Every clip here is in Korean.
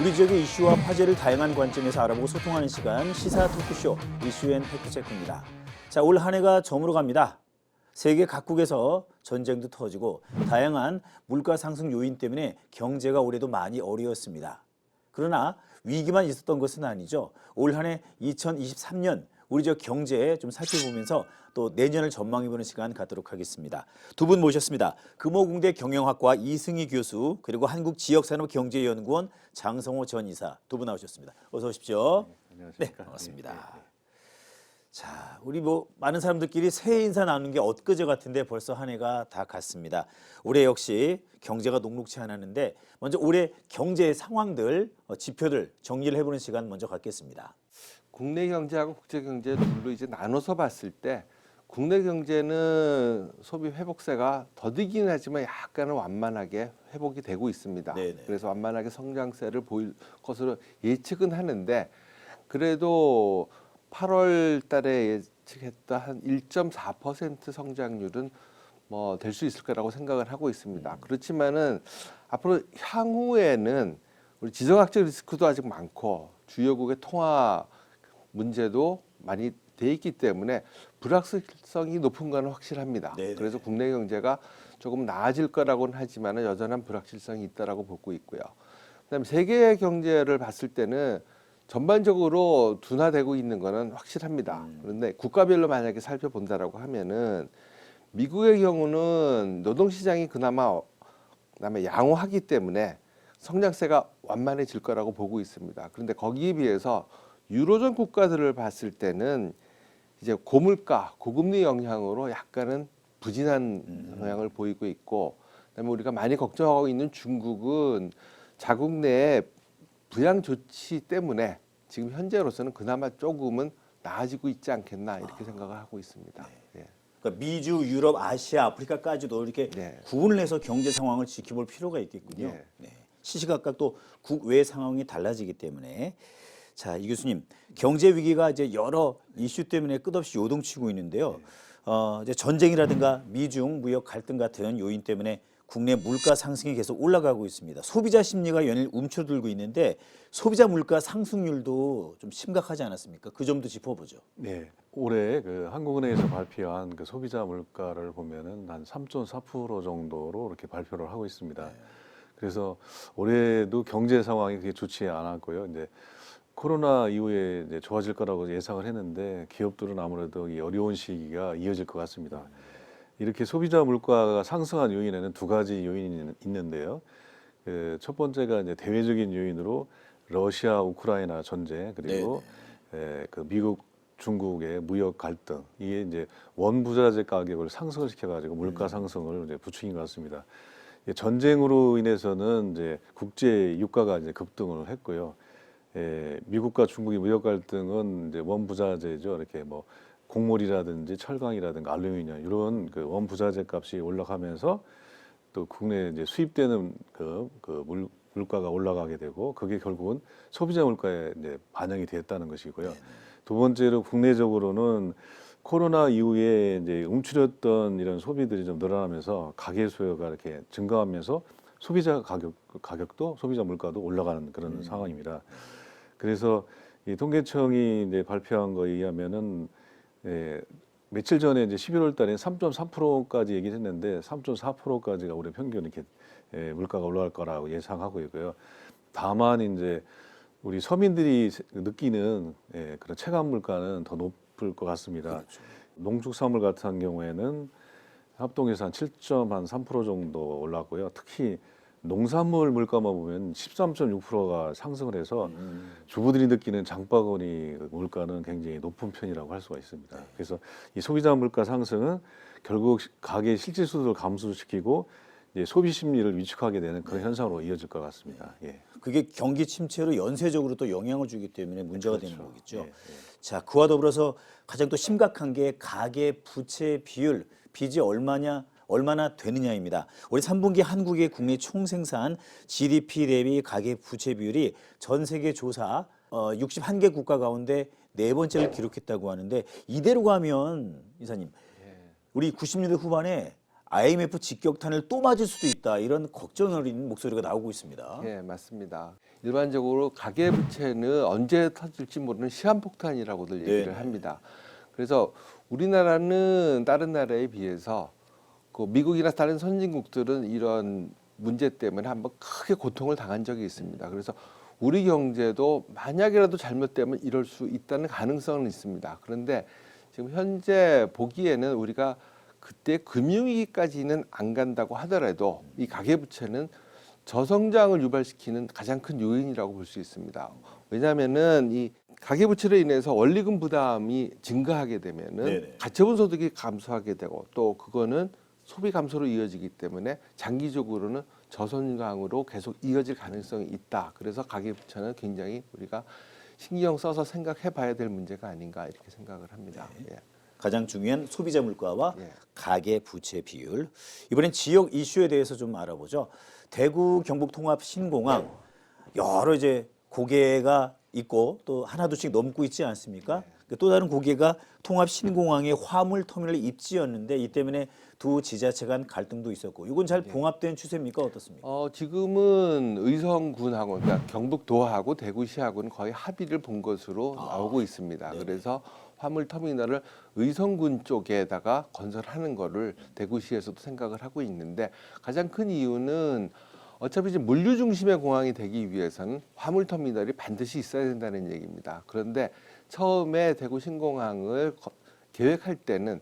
우리 지역의 이슈와 화제를 다양한 관점에서 알아보고 소통하는 시간 시사 토크쇼 이슈앤팩트체크입니다. 자, 올 한 해가 저물어 갑니다. 세계 각국에서 전쟁도 터지고 다양한 물가 상승 요인 때문에 경제가 올해도 많이 어려웠습니다. 그러나 위기만 있었던 것은 아니죠. 올 한 해 2023년 우리 지역 경제에 좀 살펴보면서 또 내년을 전망해보는 시간 갖도록 하겠습니다. 두 분 모셨습니다. 금호공대 경영학과 이승희 교수 그리고 한국지역산업경제연구원 장성호 전 이사 두 분 나오셨습니다. 어서 오십시오. 안녕하십니까. 네, 반갑습니다. 자, 우리 많은 사람들끼리 새해 인사 나누는 게 엊그제 같은데 벌써 한 해가 다 갔습니다. 올해 역시 경제가 녹록치 않았는데 먼저 올해 경제 상황들, 지표들 정리를 해보는 시간 먼저 갖겠습니다. 국내 경제하고 국제 경제 둘로 이제 나눠서 봤을 때 국내 경제는 소비 회복세가 더디긴 하지만 약간은 완만하게 회복이 되고 있습니다. 네네. 그래서 완만하게 성장세를 보일 것으로 예측은 하는데 그래도 8월 달에 예측했던 한 1.4% 성장률은 뭐 될 수 있을 거라고 생각을 하고 있습니다. 그렇지만은 앞으로 향후에는 우리 지정학적 리스크도 아직 많고 주요국의 통화 문제도 많이 돼 있기 때문에 불확실성이 높은 건 확실합니다. 네네. 그래서 국내 경제가 조금 나아질 거라고는 하지만 여전한 불확실성이 있다라고 보고 있고요. 그다음에 세계 경제를 봤을 때는 전반적으로 둔화되고 있는 거는 확실합니다. 그런데 국가별로 만약에 살펴본다라고 하면은 미국의 경우는 노동시장이 그나마 양호하기 때문에 성장세가 완만해질 거라고 보고 있습니다. 그런데 거기에 비해서 유로존 국가들을 봤을 때는 이제 고물가, 고금리 영향으로 약간은 부진한 성향을 보이고 있고, 그다음에 우리가 많이 걱정하고 있는 중국은 자국 내에 부양 조치 때문에 지금 현재로서는 그나마 조금은 나아지고 있지 않겠나 이렇게 생각을 하고 있습니다. 네. 예. 그러니까 미주, 유럽, 아시아, 아프리카까지도 이렇게 네. 구분을 해서 경제 상황을 지켜볼 필요가 있겠군요. 네. 네. 시시각각 또 국외 상황이 달라지기 때문에 자, 이 교수님, 경제 위기가 이제 여러 이슈 때문에 끝없이 요동치고 있는데요. 이제 전쟁이라든가 미중 무역 갈등 같은 요인 때문에 국내 물가 상승이 계속 올라가고 있습니다. 소비자 심리가 연일 움츠러들고 있는데 소비자 물가 상승률도 좀 심각하지 않았습니까? 그 점도 짚어보죠. 네, 올해 그 한국은행에서 발표한 그 소비자 물가를 보면은 한 3.4% 정도로 이렇게 발표를 하고 있습니다. 그래서 올해도 경제 상황이 그렇게 좋지 않았고요. 이제 코로나 이후에 이제 좋아질 거라고 예상을 했는데 기업들은 아무래도 이 어려운 시기가 이어질 것 같습니다. 이렇게 소비자 물가가 상승한 요인에는 두 가지 요인이 있는데요. 그 첫 번째가 이제 대외적인 요인으로 러시아 우크라이나 전쟁 그리고 그 미국 중국의 무역 갈등 이게 이제 원부자재 가격을 상승을 시켜가지고 물가 상승을 이제 부추긴 것 같습니다. 전쟁으로 인해서는 이제 국제 유가가 이제 급등을 했고요. 미국과 중국의 무역 갈등은 이제 원부자재죠. 이렇게 뭐 곡물이라든지 철강이라든가 알루미늄 이런 그 원부자재 값이 올라가면서 또 국내에 이제 수입되는 물가가 올라가게 되고 그게 결국은 소비자 물가에 이제 반영이 됐다는 것이고요. 두 번째로 국내적으로는 코로나 이후에 이제 움츠렸던 이런 소비들이 좀 늘어나면서 가계 수요가 이렇게 증가하면서 소비자 가격도 소비자 물가도 올라가는 그런 상황입니다. 그래서 이 통계청이 이제 발표한 거에 의하면은 며칠 전에 이제 11월 달에 3.3%까지 얘기를 했는데 3.4%까지가 올해 평균 이렇게 물가가 올라갈 거라고 예상하고 있고요. 다만 이제 우리 서민들이 느끼는 그런 체감 물가는 더 높을 것 같습니다. 그렇죠. 농축산물 같은 경우에는 합동해서 한 7.3% 정도 올랐고요. 특히 농산물 물가만 보면 13.6%가 상승을 해서 주부들이 느끼는 장바구니 물가는 굉장히 높은 편이라고 할 수가 있습니다. 그래서 이 소비자 물가 상승은 결국 가계 실질 수요를 감소시키고 이제 소비 심리를 위축하게 되는 그런 현상으로 이어질 것 같습니다. 예. 그게 경기 침체로 연쇄적으로 또 영향을 주기 때문에 문제가 되는 그렇죠. 거겠죠. 예, 자, 그와 더불어서 가장 또 심각한 게 가계 부채 비율, 빚이 얼마나 되느냐입니다. 올해 3분기 한국의 국내 총생산 GDP 대비 가계 부채 비율이 전 세계 조사 61개 국가 가운데 네 번째를 기록했다고 하는데 이대로 가면 이사님 우리 90년대 후반에 IMF 직격탄을 또 맞을 수도 있다 이런 걱정 어린 목소리가 나오고 있습니다. 예, 맞습니다. 일반적으로 가계부채는 언제 터질지 모르는 시한폭탄이라고들 얘기를 네네. 합니다. 그래서 우리나라는 다른 나라에 비해서 그 미국이나 다른 선진국들은 이런 문제 때문에 한번 크게 고통을 당한 적이 있습니다. 그래서 우리 경제도 만약이라도 잘못되면 이럴 수 있다는 가능성은 있습니다. 그런데 지금 현재 보기에는 우리가 그때 금융위기까지는 안 간다고 하더라도 이 가계부채는 저성장을 유발시키는 가장 큰 요인이라고 볼 수 있습니다. 왜냐하면은 이 가계부채로 인해서 원리금 부담이 증가하게 되면은 네네. 가처분 소득이 감소하게 되고 또 그거는 소비 감소로 이어지기 때문에 장기적으로는 저성장으로 계속 이어질 가능성이 있다. 그래서 가계부채는 굉장히 우리가 신경 써서 생각해 봐야 될 문제가 아닌가 이렇게 생각을 합니다. 예. 가장 중요한 소비자 물가와 예. 가계 부채 비율. 이번엔 지역 이슈에 대해서 좀 알아보죠. 대구 경북 통합 신공항 여러 이제 고개가 있고 또 하나둘씩 넘고 있지 않습니까? 또 다른 고개가 통합 신공항의 화물 터미널 입지였는데 이 때문에 두 지자체 간 갈등도 있었고 이건 잘 봉합된 추세입니까? 어떻습니까? 지금은 의성군하고 그러니까 경북도하고 대구시하고는 거의 합의를 본 것으로 나오고 있습니다. 네네. 그래서 화물 터미널을 의성군 쪽에다가 건설하는 거를 대구시에서도 생각을 하고 있는데 가장 큰 이유는 어차피 이제 물류 중심의 공항이 되기 위해서는 화물 터미널이 반드시 있어야 된다는 얘기입니다. 그런데 처음에 대구 신공항을 계획할 때는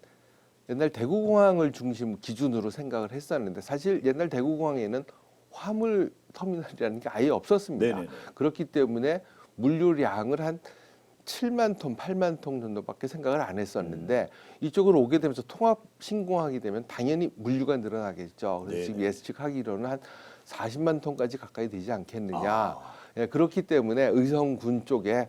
옛날 대구공항을 중심 기준으로 생각을 했었는데 사실 옛날 대구공항에는 화물 터미널이라는 게 아예 없었습니다. 네네네. 그렇기 때문에 물류량을 한 7만 톤, 8만 톤 정도밖에 생각을 안 했었는데 이쪽으로 오게 되면서 통합 신공항이 되면 당연히 물류가 늘어나겠죠. 그래서 네네. 지금 예측하기로는 한 40만 톤까지 가까이 되지 않겠느냐. 예, 그렇기 때문에 의성군 쪽에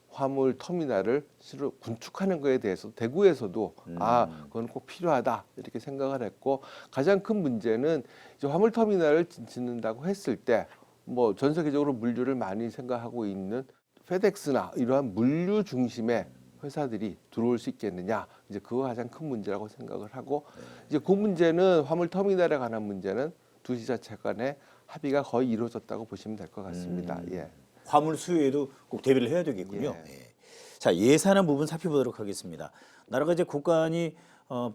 화물 터미널을 실로 군축하는 거에 대해서 대구에서도 그건 꼭 필요하다 이렇게 생각을 했고 가장 큰 문제는 이제 화물 터미널을 짓는다고 했을 때 뭐 전 세계적으로 물류를 많이 생각하고 있는 페덱스나 이러한 물류 중심의 회사들이 들어올 수 있겠느냐 이제 그거 가장 큰 문제라고 생각을 하고 이제 그 문제는 화물 터미널에 관한 문제는 두 지자체 간의 합의가 거의 이루어졌다고 보시면 될 것 같습니다. 예. 화물 수요에도 꼭 대비를 해야 되겠군요. 예. 예. 자, 예산안 부분 살펴보도록 하겠습니다. 나라가 이제 국간이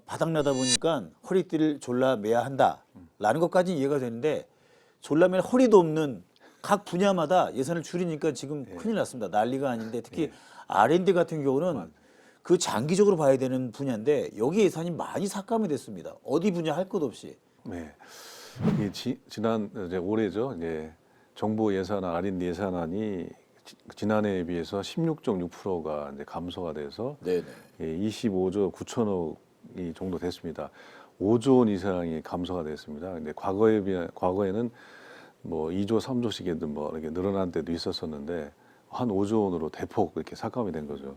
바닥나다 보니까 허리띠를 졸라매야 한다라는 것까지는 이해가 되는데 졸라맨 허리도 없는 각 분야마다 예산을 줄이니까 지금 큰일 났습니다. 난리가 아닌데 특히 R&D 같은 경우는 그 장기적으로 봐야 되는 분야인데 여기 예산이 많이 삭감이 됐습니다. 어디 분야 할 것 없이. 네. 지난 이제 올해죠. 이제 정부 예산안, R&D 예산안이 지난해에 비해서 16.6%가 이제 감소가 돼서 네네. 25조 9천억이 정도 됐습니다. 5조 원 이상이 감소가 됐습니다. 근데 과거에는 뭐 2조, 3조씩에도 뭐 이렇게 늘어난 때도 있었었는데 한 5조 원으로 대폭 이렇게 삭감이 된 거죠.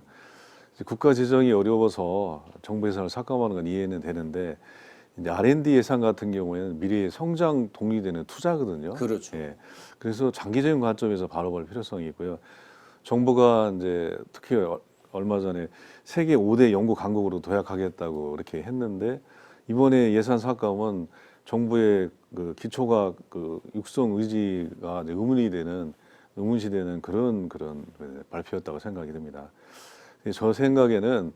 이제 국가 재정이 어려워서 정부 예산을 삭감하는 건 이해는 되는데 이제 R&D 예산 같은 경우에는 미래의 성장 동력이 되는 투자거든요. 그렇죠. 예. 그래서 장기적인 관점에서 바라볼 필요성이 있고요. 정부가 이제 특히 얼마 전에 세계 5대 연구 강국으로 도약하겠다고 이렇게 했는데 이번에 예산 삭감은 정부의 그 기초과학 그 육성 의지가 이제 의문시되는 그런 발표였다고 생각이 듭니다. 저 생각에는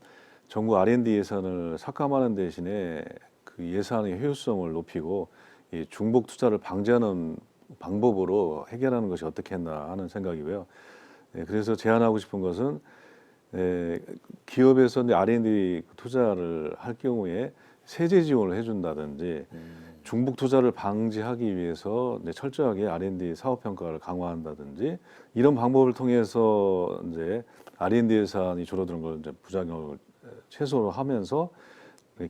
정부 R&D 예산을 삭감하는 대신에 그 예산의 효율성을 높이고 이 중복 투자를 방지하는 방법으로 해결하는 것이 어떻겠나 하는 생각이고요. 그래서 제안하고 싶은 것은 기업에서 이제 R&D 투자를 할 경우에 세제 지원을 해준다든지 중복 투자를 방지하기 위해서 이제 철저하게 R&D 사업 평가를 강화한다든지 이런 방법을 통해서 이제 R&D 예산이 줄어드는 걸 이제 부작용을 최소로 하면서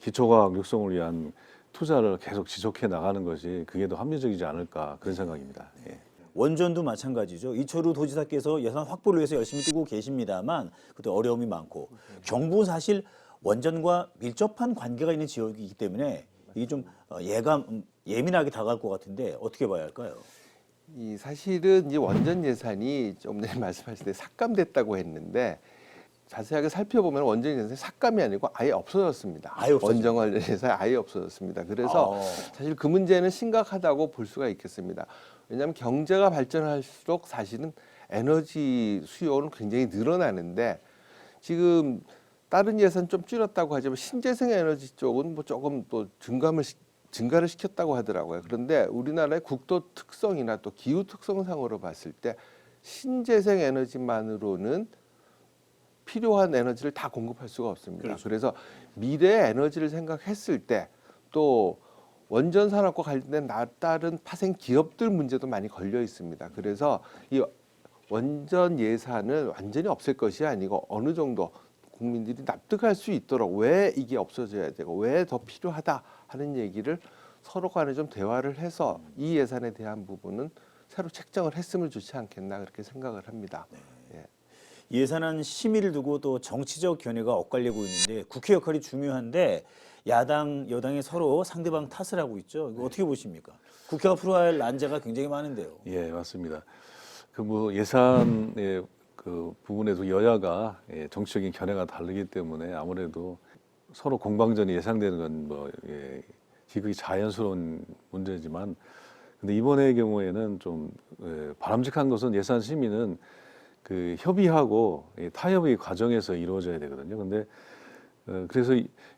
기초과학 육성을 위한 투자를 계속 지속해 나가는 것이 그게 더 합리적이지 않을까 그런 생각입니다. 예. 원전도 마찬가지죠. 이철우 도지사께서 예산 확보를 위해서 열심히 뛰고 계십니다만 그때 어려움이 많고 경북은 사실 원전과 밀접한 관계가 있는 지역이기 때문에 이게 좀 예민하게 다가갈 것 같은데 어떻게 봐야 할까요? 이 사실은 이제 원전 예산이 좀 전에 말씀하실 때 삭감됐다고 했는데 자세하게 살펴보면 원전 예산이 삭감이 아니고 아예 없어졌습니다. 아예 없어졌어요. 원전 관련 예산이 아예 없어졌습니다. 그래서 사실 그 문제는 심각하다고 볼 수가 있겠습니다. 왜냐하면 경제가 발전할수록 사실은 에너지 수요는 굉장히 늘어나는데 지금 다른 예산 좀 줄였다고 하지만 신재생 에너지 쪽은 뭐 조금 또 증가를 시켰다고 하더라고요. 그런데 우리나라의 국도 특성이나 또 기후 특성상으로 봤을 때 신재생 에너지만으로는 필요한 에너지를 다 공급할 수가 없습니다. 그렇죠. 그래서 미래의 에너지를 생각했을 때 또 원전 산업과 관련된 다른 파생 기업들 문제도 많이 걸려 있습니다. 그래서 이 원전 예산을 완전히 없앨 것이 아니고 어느 정도 국민들이 납득할 수 있도록 왜 이게 없어져야 되고 왜 더 필요하다 하는 얘기를 서로 간에 좀 대화를 해서 이 예산에 대한 부분은 새로 책정을 했으면 좋지 않겠나 그렇게 생각을 합니다. 예. 예산안 심의를 두고 또 정치적 견해가 엇갈리고 있는데 국회 역할이 중요한데 야당, 여당이 서로 상대방 탓을 하고 있죠. 이거 어떻게 보십니까? 국회가 풀어야 할 난제가 굉장히 많은데요. 예, 맞습니다. 그 뭐 예산의 그 부분에도 여야가 정치적인 견해가 다르기 때문에 아무래도 서로 공방전이 예상되는 건 뭐 지극히 자연스러운 문제지만, 근데 이번의 경우에는 좀 바람직한 것은 예산 심의는 그 협의하고 타협의 과정에서 이루어져야 되거든요. 근데 그래서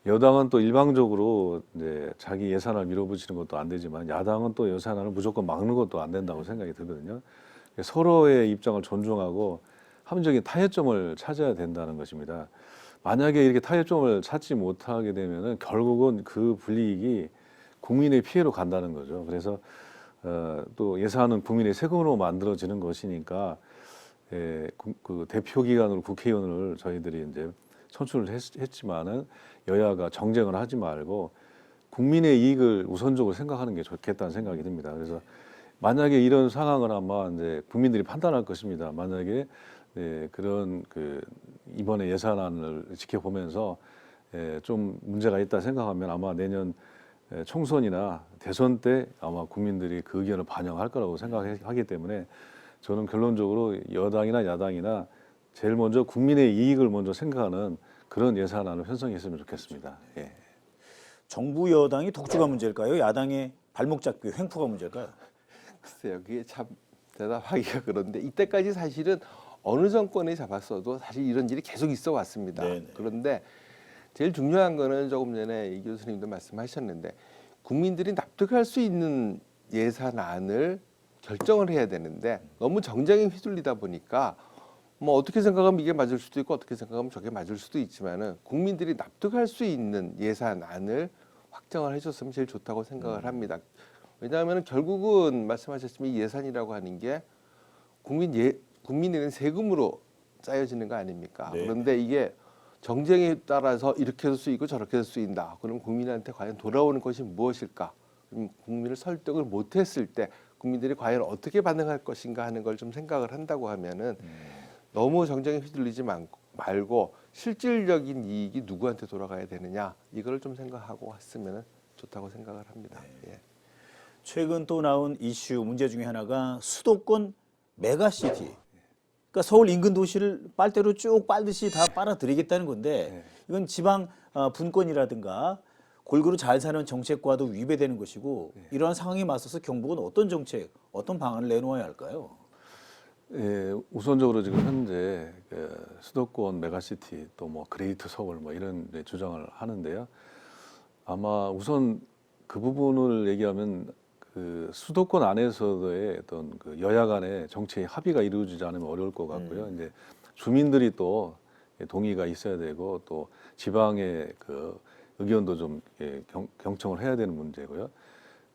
여당은 또 일방적으로 이제 자기 예산을 밀어붙이는 것도 안 되지만 야당은 또 예산안을 무조건 막는 것도 안 된다고 생각이 들거든요. 서로의 입장을 존중하고 합리적인 타협점을 찾아야 된다는 것입니다. 만약에 이렇게 타협점을 찾지 못하게 되면은 결국은 그 불이익이 국민의 피해로 간다는 거죠. 그래서 또 예산은 국민의 세금으로 만들어지는 것이니까 그 대표 기관으로 국회의원을 저희들이 이제 선출을 했지만은 여야가 정쟁을 하지 말고 국민의 이익을 우선적으로 생각하는 게 좋겠다는 생각이 듭니다. 그래서 만약에 이런 상황을 아마 이제 국민들이 판단할 것입니다. 만약에 그런 그 이번에 예산안을 지켜보면서 좀 문제가 있다 생각하면 아마 내년 총선이나 대선 때 아마 국민들이 그 의견을 반영할 거라고 생각하기 때문에 저는 결론적으로 여당이나 야당이나 제일 먼저 국민의 이익을 먼저 생각하는 그런 예산안을 편성했으면 좋겠습니다. 예. 정부 여당이 독주가 문제일까요? 야당의 발목 잡기, 횡포가 문제일까요? 글쎄요, 그게 참 대답하기가 그런데 이때까지 사실은 어느 정권이 잡았어도 사실 이런 일이 계속 있어 왔습니다. 네네. 그런데 제일 중요한 거는 조금 전에 이 교수님도 말씀하셨는데 국민들이 납득할 수 있는 예산안을 결정을 해야 되는데 너무 정쟁에 휘둘리다 보니까 뭐 어떻게 생각하면 이게 맞을 수도 있고 어떻게 생각하면 저게 맞을 수도 있지만은 국민들이 납득할 수 있는 예산안을 확정을 해줬으면 제일 좋다고 생각을 합니다. 왜냐하면 결국은 말씀하셨지만 이 예산이라고 하는 게 국민이 낸 세금으로 짜여지는 거 아닙니까? 네. 그런데 이게 정쟁에 따라서 이렇게 해서 쓰이고 저렇게 해서 쓰인다. 그럼 국민한테 과연 돌아오는 것이 무엇일까? 그럼 국민을 설득을 못했을 때 국민들이 과연 어떻게 반응할 것인가 하는 걸 좀 생각을 한다고 하면은 너무 정쟁에 휘둘리지 말고 실질적인 이익이 누구한테 돌아가야 되느냐 이걸 좀 생각하고 했으면 좋다고 생각을 합니다. 예. 최근 또 나온 이슈 문제 중에 하나가 수도권 메가시티. 그러니까 서울 인근 도시를 빨대로 쭉 빨듯이 다 빨아들이겠다는 건데 이건 지방 분권이라든가 골고루 잘 사는 정책과도 위배되는 것이고 이러한 상황에 맞서서 경북은 어떤 정책, 어떤 방안을 내놓아야 할까요? 우선적으로 지금 현재 수도권 메가시티 또 뭐 그레이트 서울 뭐 이런 주장을 하는데요. 아마 우선 그 부분을 얘기하면 그 수도권 안에서의 어떤 그 여야 간의 정치의 합의가 이루어지지 않으면 어려울 것 같고요. 이제 주민들이 또 동의가 있어야 되고 또 지방의 그 의견도 좀 경청을 해야 되는 문제고요.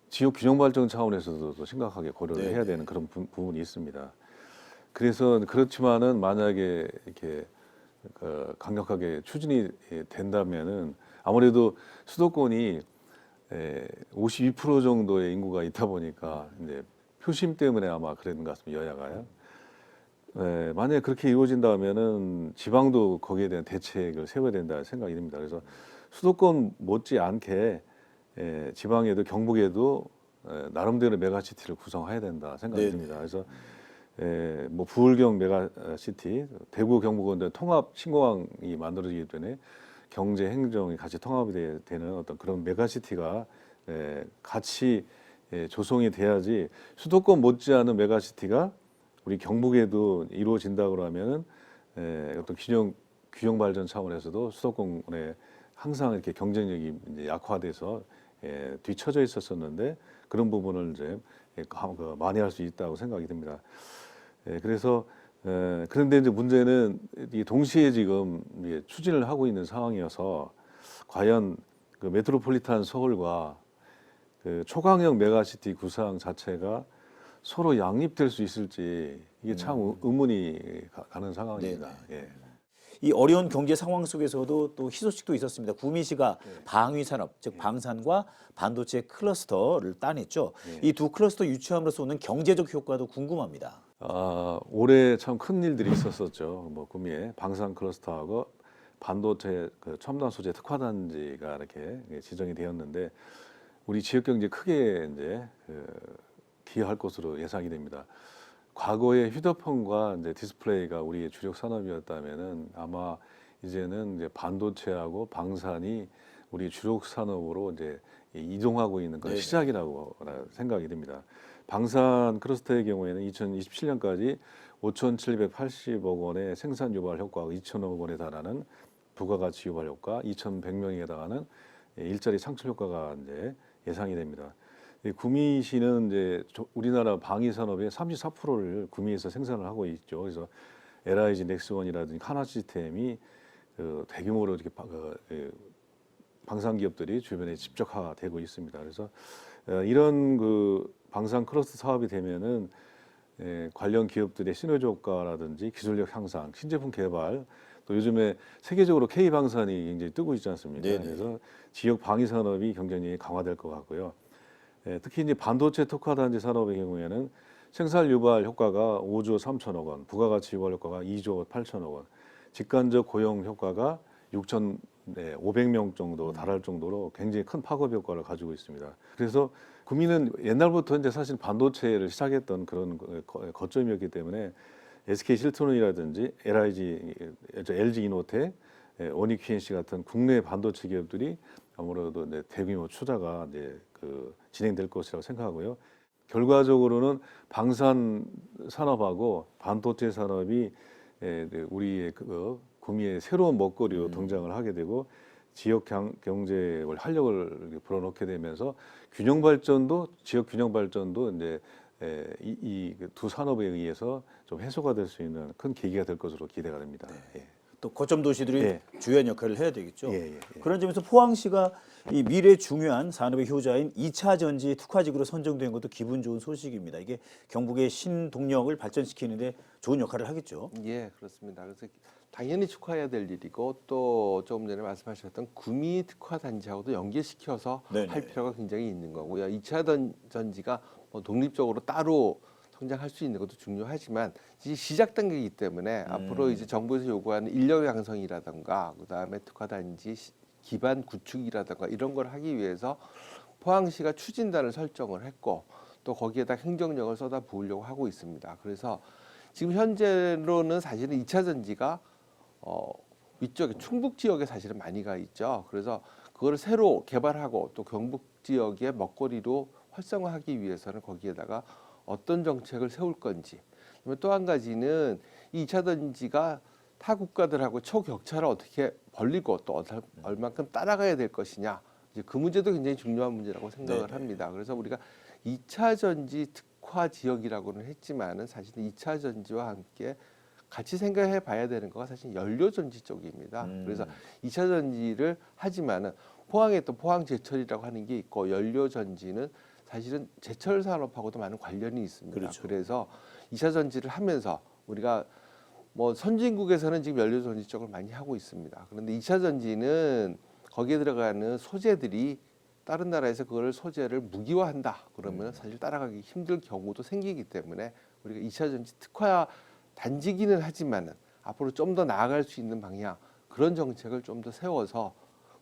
지역 균형 발전 차원에서도 또 심각하게 고려를 해야 되는 그런 부분이 있습니다. 그래서 그렇지만은 만약에 이렇게 강력하게 추진이 된다면은 아무래도 수도권이 52% 정도의 인구가 있다 보니까 이제 표심 때문에 아마 그랬는 것 같습니다. 여야가요. 만약에 그렇게 이루어진다면은 지방도 거기에 대한 대책을 세워야 된다 생각이 듭니다. 그래서 수도권 못지않게 지방에도 경북에도 나름대로 메가시티를 구성해야 된다 생각이 듭니다. 그래서 뭐 부울경 메가시티, 대구 경북은 통합 신공항이 만들어지기 때문에 경제 행정이 같이 통합이 되는 어떤 그런 메가시티가 같이 조성이 돼야지 수도권 못지않은 메가시티가 우리 경북에도 이루어진다고 하면은 어떤 균형 발전 차원에서도 수도권에 항상 이렇게 경쟁력이 이제 약화돼서 뒤처져 있었었는데 그런 부분을 이제 많이 할 수 있다고 생각이 듭니다. 그래서 그런데 이제 문제는 이 동시에 지금 추진을 하고 있는 상황이어서 과연 그 메트로폴리탄 서울과 그 초강력 메가시티 구상 자체가 서로 양립될 수 있을지 이게 참 의문이 가는 상황입니다. 예. 이 어려운 경제 상황 속에서도 또 희소식도 있었습니다. 구미시가 네. 방위산업, 즉 방산과 반도체 클러스터를 따냈죠. 네. 이 두 클러스터 유치함으로써 오는 경제적 효과도 궁금합니다. 올해 참 큰 일들이 있었었죠. 뭐 구미에 방산 클러스터하고 반도체 그 첨단 소재 특화단지가 이렇게 지정이 되었는데 우리 지역 경제 크게 이제 기여할 것으로 예상이 됩니다. 과거에 휴대폰과 이제 디스플레이가 우리의 주력 산업이었다면은 아마 이제는 이제 반도체하고 방산이 우리 주력 산업으로 이제 이동하고 있는 그런 네네. 시작이라고 생각이 됩니다. 방산 클러스터의 경우에는 2027년까지 5,780억 원의 생산 유발 효과가 2천억 원에 달하는 부가가치 유발 효과, 2,100명에 해당하는 일자리 창출 효과가 이제 예상이 됩니다. 구미시는 이제 우리나라 방위 산업의 34%를 구미에서 생산을 하고 있죠. 그래서 LIG 넥스원이라든지 하나 시스템이 대규모로 이렇게 방산 기업들이 주변에 집적화되고 있습니다. 그래서 이런 그 방산 클러스터 사업이 되면은 관련 기업들의 시너지 효과라든지 기술력 향상, 신제품 개발, 또 요즘에 세계적으로 K 방산이 굉장히 뜨고 있지 않습니까? 네네. 그래서 지역 방위 산업이 경쟁력이 강화될 것 같고요. 특히 이제 반도체 특화단지 산업의 경우에는 생산 유발 효과가 5조 3천억 원, 부가가치 유발 효과가 2조 8천억 원, 직간접 고용 효과가 6,500명 정도 달할 정도로 굉장히 큰 파급 효과를 가지고 있습니다. 그래서 구미는 옛날부터 이제 사실 반도체를 시작했던 그런 거점이었기 때문에 SK 실트론이라든지 LG 이노텍, 원익 QNC 같은 국내 반도체 기업들이 아무래도 이제 대규모 투자가 이제 진행될 것이라고 생각하고요. 결과적으로는 방산 산업하고 반도체 산업이 우리의 구미의 새로운 먹거리로 등장을 하게 되고 지역 경제에 활력을 불어넣게 되면서 균형 발전도 지역 균형 발전도 이제 이 두 산업에 의해서 좀 해소가 될 수 있는 큰 계기가 될 것으로 기대가 됩니다. 예. 또 거점 도시들이 예. 주요한 역할을 해야 되겠죠. 예. 그런 점에서 포항시가 이 미래 중요한 산업의 효자인 2차 전지 특화지구로 선정된 것도 기분 좋은 소식입니다. 이게 경북의 신동력을 발전시키는데 좋은 역할을 하겠죠. 예, 그렇습니다. 그래서 당연히 축하해야 될 일이고 또 조금 전에 말씀하셨던 구미 특화 단지하고도 연계시켜서 네네. 할 필요가 굉장히 있는 거고요. 2차 전지가 뭐 독립적으로 따로 성장할 수 있는 것도 중요하지만 이제 시작 단계이기 때문에 앞으로 이제 정부에서 요구하는 인력 양성이라든가 그다음에 특화 단지 기반 구축이라든가 이런 걸 하기 위해서 포항시가 추진단을 설정을 했고 또 거기에다 행정력을 쏟아 부으려고 하고 있습니다. 그래서 지금 현재로는 사실은 2차 전지가 위쪽에 충북 지역에 사실은 많이 가 있죠. 그래서 그거를 새로 개발하고 또 경북 지역의 먹거리로 활성화하기 위해서는 거기에다가 어떤 정책을 세울 건지. 또 한 가지는 이 2차 전지가 타 국가들하고 초격차를 어떻게 벌리고 또 얼만큼 따라가야 될 것이냐. 이제 그 문제도 굉장히 중요한 문제라고 생각을 네네. 합니다. 그래서 우리가 2차 전지 특화 지역이라고는 했지만은 사실은 2차 전지와 함께 같이 생각해 봐야 되는 거가 사실 연료 전지 쪽입니다. 그래서 2차 전지를 하지만은 포항에 또 포항 제철이라고 하는 게 있고 연료 전지는 사실은 제철 산업하고도 많은 관련이 있습니다. 그렇죠. 그래서 2차 전지를 하면서 우리가 뭐 선진국에서는 지금 연료 전지 쪽을 많이 하고 있습니다. 그런데 2차 전지는 거기에 들어가는 소재들이 다른 나라에서 그걸 소재를 무기화한다 그러면 사실 따라가기 힘들 경우도 생기기 때문에 우리가 2차 전지 특화 단지기는 하지만은 앞으로 좀 더 나아갈 수 있는 방향 그런 정책을 좀 더 세워서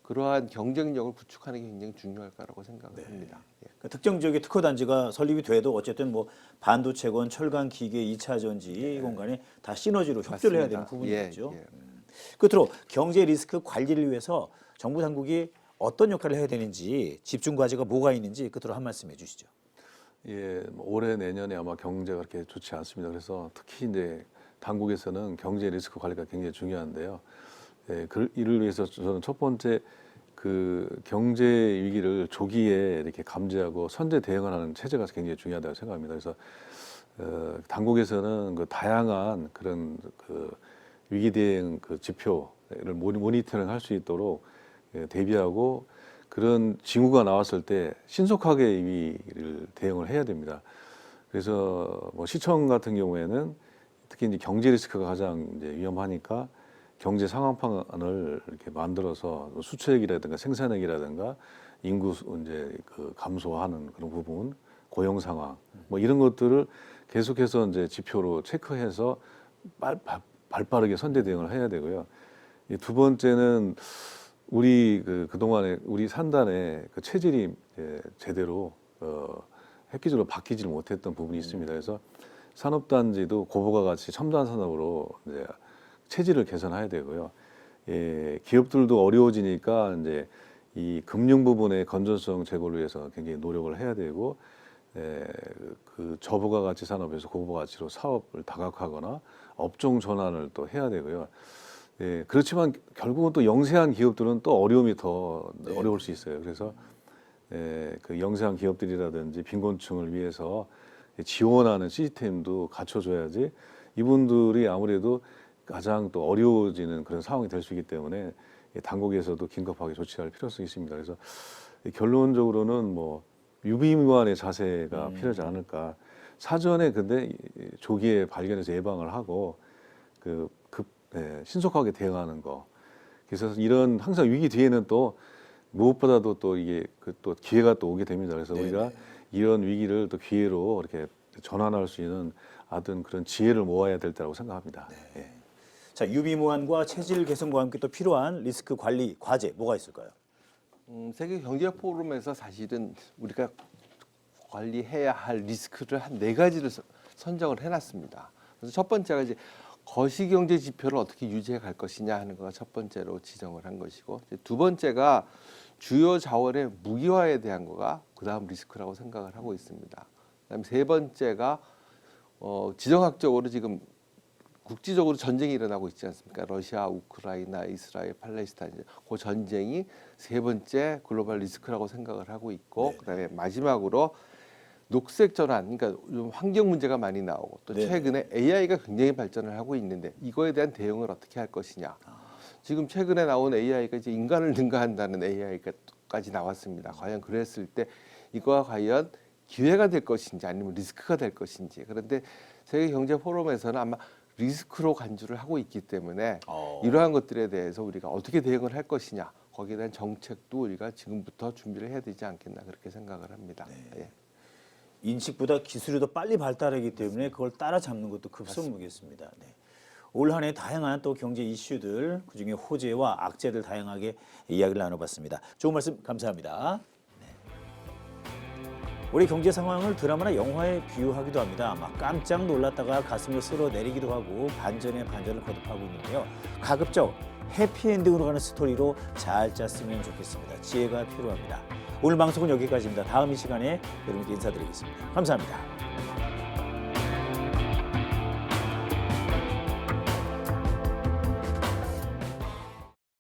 그러한 경쟁력을 구축하는 게 굉장히 중요할 거라고 생각을 합니다. 예. 그러니까 특정 지역의 특허 단지가 설립이 돼도 어쨌든 뭐 반도체건 철강 기계 2차 전지 공간에 다 시너지로 협조를 해야 되는 맞습니다. 부분이겠죠. 예, 예. 끝으로 경제 리스크 관리를 위해서 정부 당국이 어떤 역할을 해야 되는지 집중 과제가 뭐가 있는지 끝으로 한 말씀 해주시죠. 예, 뭐 올해 내년에 아마 경제가 그렇게 좋지 않습니다. 그래서 특히 이제 당국에서는 경제 리스크 관리가 굉장히 중요한데요. 예, 이를 위해서 저는 첫 번째 그 경제 위기를 조기에 이렇게 감지하고 선제 대응을 하는 체제가 굉장히 중요하다고 생각합니다. 그래서 당국에서는 그 다양한 그런 그 위기 대응 그 지표를 모니터링할 수 있도록 대비하고 그런 징후가 나왔을 때 신속하게 위기를 대응을 해야 됩니다. 그래서 뭐 시청 같은 경우에는 특히 이제 경제 리스크가 가장 이제 위험하니까 경제 상황판을 이렇게 만들어서 수출액이라든가 생산액이라든가 인구 이제 그 감소하는 그런 부분, 고용 상황 뭐 이런 것들을 계속해서 이제 지표로 체크해서 발빠르게 선제 대응을 해야 되고요. 이 두 번째는 우리 그동안에 우리 산단의 그 체질이 제대로 획기적으로 바뀌지를 못했던 부분이 있습니다. 그래서 산업단지도 고부가 가치 첨단 산업으로 이제 체질을 개선해야 되고요. 예, 기업들도 어려워지니까 이제 이 금융 부분의 건전성 제고를 위해서 굉장히 노력을 해야 되고, 그 저부가 가치 산업에서 고부가 가치로 사업을 다각화하거나 업종 전환을 또 해야 되고요. 예, 그렇지만 결국은 또 영세한 기업들은 또 어려움이 더 어려울 수 있어요. 그래서 그 영세한 기업들이라든지 빈곤층을 위해서 지원하는 시스템도 갖춰줘야지 이분들이 아무래도 가장 또 어려워지는 그런 상황이 될 수 있기 때문에 당국에서도 긴급하게 조치할 필요성이 있습니다. 그래서 결론적으로는 뭐 유비무환의 자세가 필요하지 않을까. 사전에 근데 조기에 발견해서 예방을 하고 신속하게 대응하는 거. 그래서 이런 항상 위기 뒤에는 또 무엇보다도 또 이게 또 기회가 또 오게 됩니다. 그래서 우리가 이런 위기를 또 기회로 이렇게 전환할 수 있는 어떤 그런 지혜를 모아야 될 때라고 생각합니다. 예. 자, 유비무환과 체질 개선과 함께 또 필요한 리스크 관리 과제 뭐가 있을까요? 세계 경제 포럼에서 사실은 우리가 관리해야 할 리스크를 한 4가지를 선정을 해놨습니다. 그래서 첫 번째가 이제 거시경제 지표를 어떻게 유지해 갈 것이냐 하는 거가 첫 번째로 지정을 한 것이고, 두 번째가 주요 자원의 무기화에 대한 거가 그다음 리스크라고 생각을 하고 있습니다. 그다음에 세 번째가 지정학적으로 지금 국지적으로 전쟁이 일어나고 있지 않습니까? 러시아, 우크라이나, 이스라엘, 팔레스타인, 그 전쟁이 세 번째 글로벌 리스크라고 생각을 하고 있고, 그다음에 마지막으로 녹색 전환, 그러니까 좀 환경 문제가 많이 나오고 또 최근에 AI가 굉장히 발전을 하고 있는데 이거에 대한 대응을 어떻게 할 것이냐. 지금 최근에 나온 AI가 이제 인간을 능가한다는 AI까지 나왔습니다. 과연 그랬을 때 이거가 과연 기회가 될 것인지 아니면 리스크가 될 것인지. 그런데 세계 경제 포럼에서는 아마 리스크로 간주를 하고 있기 때문에 이러한 것들에 대해서 우리가 어떻게 대응을 할 것이냐, 거기에 대한 정책도 우리가 지금부터 준비를 해야 되지 않겠나 그렇게 생각을 합니다. 예. 인식보다 기술이 더 빨리 발달하기 때문에 그걸 따라잡는 것도 급선무겠습니다. 네. 올 한 해 다양한 또 경제 이슈들, 그중에 호재와 악재들 다양하게 이야기를 나눠봤습니다. 좋은 말씀 감사합니다. 우리 경제 상황을 드라마나 영화에 비유하기도 합니다. 막 깜짝 놀랐다가 가슴을 쓸어내리기도 하고 반전에 반전을 거듭하고 있는데요. 가급적 해피엔딩으로 가는 스토리로 잘 짰으면 좋겠습니다. 지혜가 필요합니다. 오늘 방송은 여기까지입니다. 다음 이 시간에 여러분께 인사드리겠습니다. 감사합니다.